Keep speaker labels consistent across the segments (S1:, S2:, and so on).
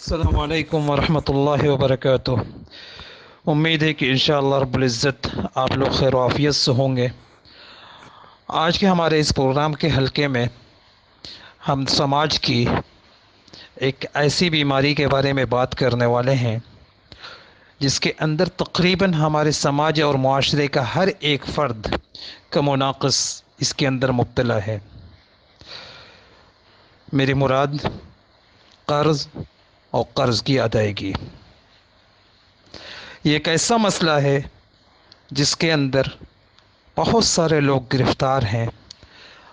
S1: السلام علیکم ورحمۃ اللہ وبرکاتہ۔ امید ہے کہ انشاءاللہ رب العزت آپ لوگ خیر و عافیت سے ہوں گے۔ آج کے ہمارے اس پروگرام کے حلقے میں ہم سماج کی ایک ایسی بیماری کے بارے میں بات کرنے والے ہیں جس کے اندر تقریباً ہمارے سماج اور معاشرے کا ہر ایک فرد کم و ناقص اس کے اندر مبتلا ہے۔ میری مراد قرض اور قرض کی ادائیگی۔ یہ ایک ایسا مسئلہ ہے جس کے اندر بہت سارے لوگ گرفتار ہیں،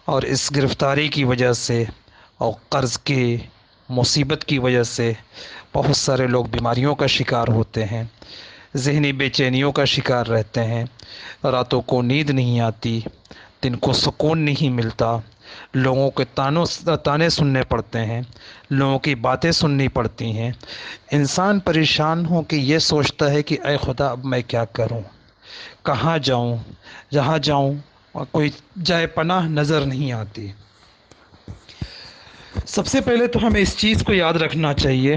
S1: اور اس گرفتاری کی وجہ سے اور قرض کی مصیبت کی وجہ سے بہت سارے لوگ بیماریوں کا شکار ہوتے ہیں، ذہنی بے چینیوں کا شکار رہتے ہیں، راتوں کو نیند نہیں آتی، دن کو سکون نہیں ملتا، لوگوں کے تانے سننے پڑتے ہیں، لوگوں کی باتیں سننی پڑتی ہیں۔ انسان پریشان ہو کہ یہ سوچتا ہے کہ اے خدا اب میں کیا کروں، کہاں جاؤں، جہاں جاؤں اور کوئی جائے پناہ نظر نہیں آتی۔ سب سے پہلے تو ہمیں اس چیز کو یاد رکھنا چاہیے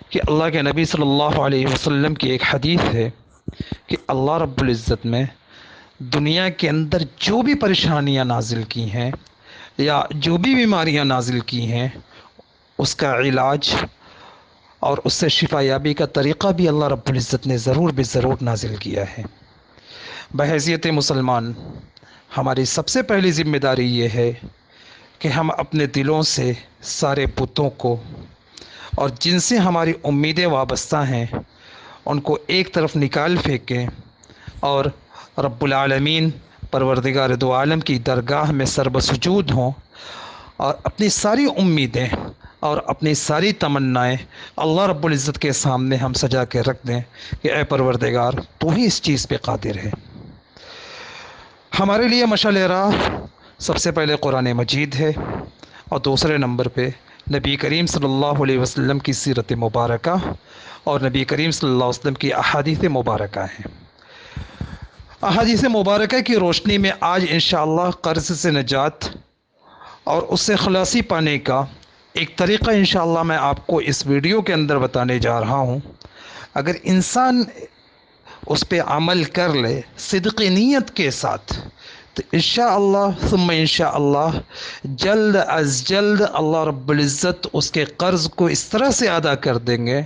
S1: کہ اللہ کے نبی صلی اللہ علیہ وسلم کی ایک حدیث ہے کہ اللہ رب العزت میں دنیا کے اندر جو بھی پریشانیاں نازل کی ہیں یا جو بھی بیماریاں نازل کی ہیں، اس کا علاج اور اس سے شفا یابی کا طریقہ بھی اللہ رب العزت نے ضرور بے ضرور نازل کیا ہے۔ بحیثیت مسلمان ہماری سب سے پہلی ذمہ داری یہ ہے کہ ہم اپنے دلوں سے سارے بتوں کو اور جن سے ہماری امیدیں وابستہ ہیں ان کو ایک طرف نکال پھینکیں اور رب العالمین پروردگار دو عالم کی درگاہ میں سر بسجود ہوں، اور اپنی ساری امیدیں اور اپنی ساری تمنائیں اللہ رب العزت کے سامنے ہم سجا کے رکھ دیں کہ اے پروردگار تو ہی اس چیز پہ قادر ہے۔ ہمارے لیے مشعل راہ سب سے پہلے قرآن مجید ہے، اور دوسرے نمبر پہ نبی کریم صلی اللہ علیہ وسلم کی سیرت مبارکہ اور نبی کریم صلی اللہ علیہ وسلم کی احادیث مبارکہ ہیں۔ احادیث مبارکہ کی روشنی میں آج انشاءاللہ قرض سے نجات اور اس سے خلاصی پانے کا ایک طریقہ انشاءاللہ میں آپ کو اس ویڈیو کے اندر بتانے جا رہا ہوں۔ اگر انسان اس پہ عمل کر لے صدق نیت کے ساتھ تو انشاءاللہ ثم انشاءاللہ جلد از جلد اللہ رب العزت اس کے قرض کو اس طرح سے ادا کر دیں گے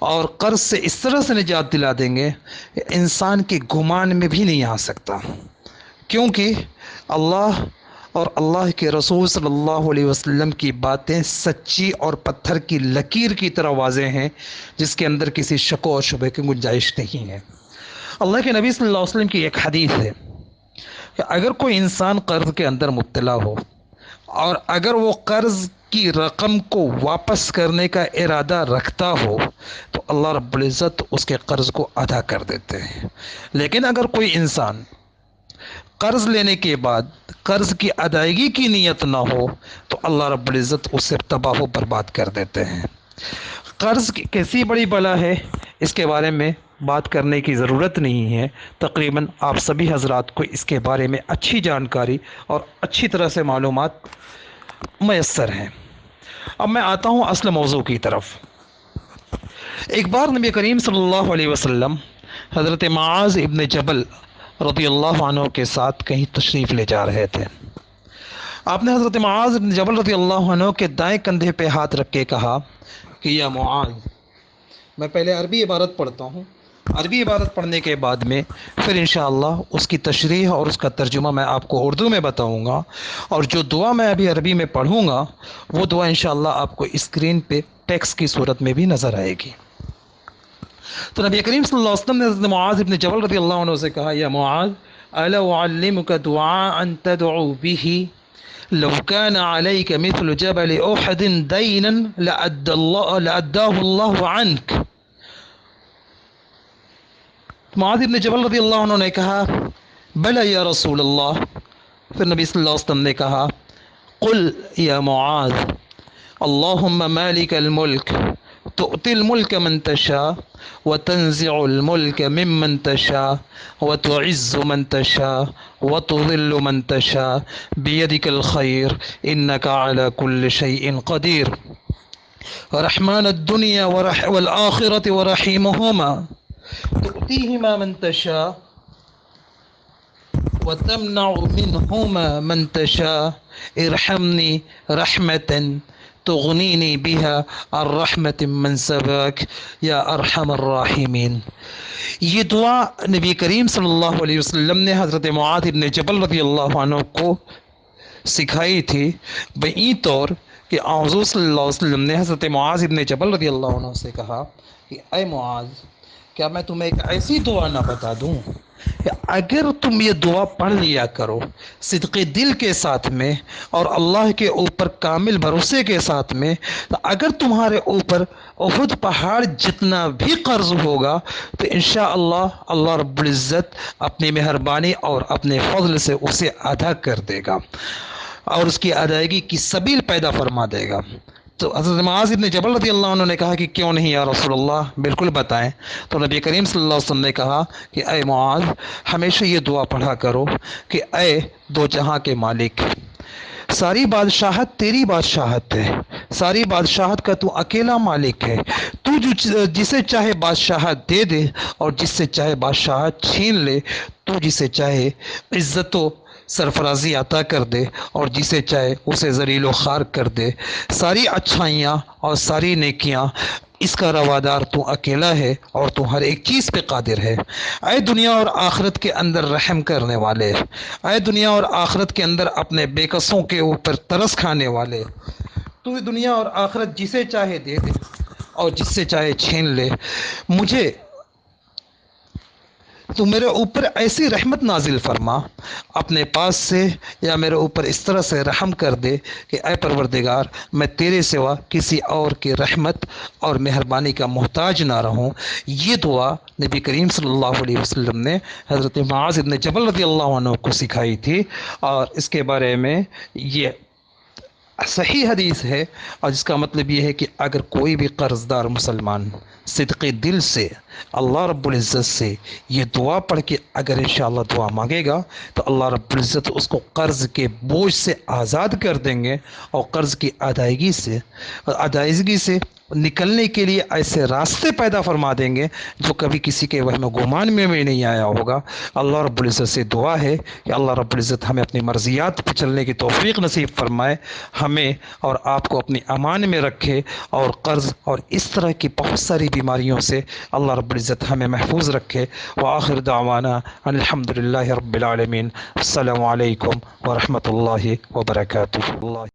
S1: اور قرض سے اس طرح سے نجات دلا دیں گے کہ انسان کے گمان میں بھی نہیں آ سکتا، کیونکہ اللہ اور اللہ کے رسول صلی اللہ علیہ وسلم کی باتیں سچی اور پتھر کی لکیر کی طرح واضح ہیں، جس کے اندر کسی شک و شبہ کی گنجائش نہیں ہے۔ اللہ کے نبی صلی اللہ علیہ وسلم کی ایک حدیث ہے کہ اگر کوئی انسان قرض کے اندر مبتلا ہو اور اگر وہ قرض کی رقم کو واپس کرنے کا ارادہ رکھتا ہو تو اللہ رب العزت اس کے قرض کو ادا کر دیتے ہیں، لیکن اگر کوئی انسان قرض لینے کے بعد قرض کی ادائیگی کی نیت نہ ہو تو اللہ رب العزت اسے تباہ و برباد کر دیتے ہیں۔ قرض کیسی بڑی بلا ہے اس کے بارے میں بات کرنے کی ضرورت نہیں ہے، تقریباً آپ سبھی حضرات کو اس کے بارے میں اچھی جانکاری اور اچھی طرح سے معلومات میسر ہیں۔ اب میں آتا ہوں اصل موضوع کی طرف۔ ایک بار نبی کریم صلی اللہ علیہ وسلم حضرت معاذ ابن جبل رضی اللہ عنہ کے ساتھ کہیں تشریف لے جا رہے تھے۔ آپ نے حضرت معاذ ابن جبل رضی اللہ عنہ کے دائیں کندھے پہ ہاتھ رکھ کے کہا کہ یا معاذ، میں پہلے عربی عبارت پڑھتا ہوں، عربی عبارت پڑھنے کے بعد میں پھر انشاءاللہ اس کی تشریح اور اس کا ترجمہ میں آپ کو اردو میں بتاؤں گا، اور جو دعا میں ابھی عربی میں پڑھوں گا وہ دعا انشاءاللہ آپ کو اسکرین پہ ٹیکسٹ کی صورت میں بھی نظر آئے گی۔ تو نبی کریم صلی اللہ علیہ وسلم نے حضرت معاذ ابن جبل رضی اللہ عنہ سے کہا یا معاذ الا اعلمک دعاء تدعو به لو كان عليك مثل جبل احد دینا لأداه اللہ عنك۔ معاذ ابن جبل رضی اللہ عنہ نے کہا بلى یا رسول اللہ۔ پھر نبی صلی اللہ علیہ وسلم نے کہا قل یا معاذ اللهم مالک الملک تؤتی الملک من تشاء وتنزع الملک ممن تشاء وتعز من تشاء وتذل من تشاء بیدک الخیر انک علی کل شیء قدیر۔ رحمن الدنيا والآخرة ورحيمهما تؤتيهما من تشاء وتمنع منهما من تشاء ارحمني رحمة تغنيني بها عن رحمة من سواك یا ارحم الراحمین۔ یہ دعا نبی کریم صلی اللہ علیہ وسلم نے حضرت معاذ بن جبل رضی اللہ عنہ کو سکھائی تھی، بئی طور کہ حضور صلی اللہ علیہ وسلم نے حضرت معاذ بن جبل رضی اللہ عنہ سے کہا کہ اے معاذ، کیا میں تمہیں ایک ایسی دعا نہ بتا دوں کہ اگر تم یہ دعا پڑھ لیا کرو صدق دل کے ساتھ میں اور اللہ کے اوپر کامل بھروسے کے ساتھ میں، تو اگر تمہارے اوپر احد پہاڑ جتنا بھی قرض ہوگا تو انشاءاللہ اللہ رب العزت اپنی مہربانی اور اپنے فضل سے اسے ادا کر دے گا اور اس کی ادائیگی کی سبیل پیدا فرما دے گا۔ تو حضرت معاذ بن جبل رضی اللہ عنہ نے کہا کہ کیوں نہیں یا رسول اللہ، بالکل بتائیں۔ تو نبی کریم صلی اللہ علیہ وسلم نے کہا کہ اے معاذ، ہمیشہ یہ دعا پڑھا کرو کہ اے دو جہاں کے مالک، ساری بادشاہت تیری بادشاہت ہے، ساری بادشاہت کا تو اکیلا مالک ہے، تو جسے چاہے بادشاہت دے دے اور جس سے چاہے بادشاہت چھین لے، تو جسے چاہے عزت و سرفرازی عطا کر دے اور جسے چاہے اسے ذلیل و خوار کر دے، ساری اچھائیاں اور ساری نیکیاں اس کا روادار تو اکیلا ہے اور تو ہر ایک چیز پہ قادر ہے۔ اے دنیا اور آخرت کے اندر رحم کرنے والے، اے دنیا اور آخرت کے اندر اپنے بے کسوں کے اوپر ترس کھانے والے، تو دنیا اور آخرت جسے چاہے دے دے اور جس سے چاہے چھین لے، مجھے تو میرے اوپر ایسی رحمت نازل فرما اپنے پاس سے، یا میرے اوپر اس طرح سے رحم کر دے کہ اے پروردگار، میں تیرے سوا کسی اور کی رحمت اور مہربانی کا محتاج نہ رہوں۔ یہ دعا نبی کریم صلی اللہ علیہ وسلم نے حضرت معاذ بن جبل رضی اللہ عنہ کو سکھائی تھی، اور اس کے بارے میں یہ صحیح حدیث ہے، اور جس کا مطلب یہ ہے کہ اگر کوئی بھی قرض دار مسلمان صدق دل سے اللہ رب العزت سے یہ دعا پڑھ کے اگر انشاءاللہ دعا مانگے گا تو اللہ رب العزت اس کو قرض کے بوجھ سے آزاد کر دیں گے، اور قرض کی ادائیگی سے نکلنے کے لیے ایسے راستے پیدا فرما دیں گے جو کبھی کسی کے وہم و گمان میں بھی نہیں آیا ہوگا۔ اللہ رب العزت سے دعا ہے کہ اللہ رب العزت ہمیں اپنی مرضیات پہ چلنے کی توفیق نصیب فرمائے، ہمیں اور آپ کو اپنی امان میں رکھے، اور قرض اور اس طرح کی بہت ساری بیماریوں سے اللہ رب العزت ہمیں محفوظ رکھے۔ وآخر دعوانا ان الحمد للہ رب العالمین۔ السلام علیکم ورحمۃ اللہ وبرکاتہ۔